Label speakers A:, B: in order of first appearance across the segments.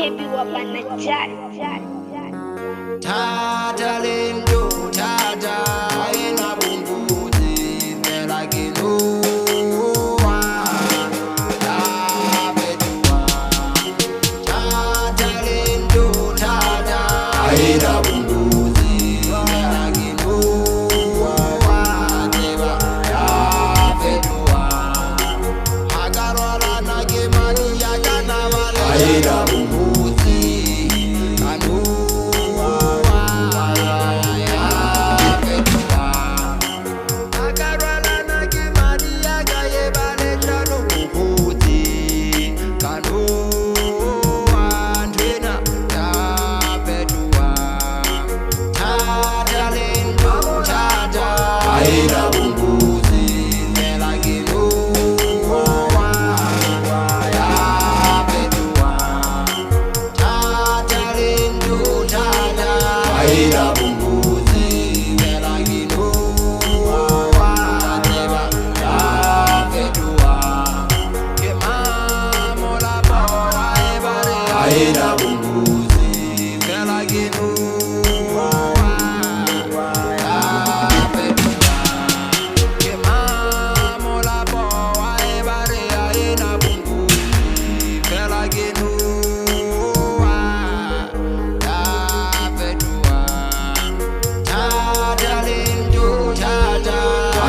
A: Heavy weapon a jar.
B: Tata lindo, tata ina bumbuzi vela kinua ya bedua. Tata lindo, tata ina bumbuzi vela kinua teba ya bedua. Agarwala na gemani ya kana wale ina bumbuzi kanua. Aina bumbuzi vela kinua ya bedua. Tata lindo tata aina bumbuzi vela kinua teba ya bedua. Kemamo la boa ebare aina bumbuzi vela kinua ya bedua.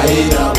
B: Aina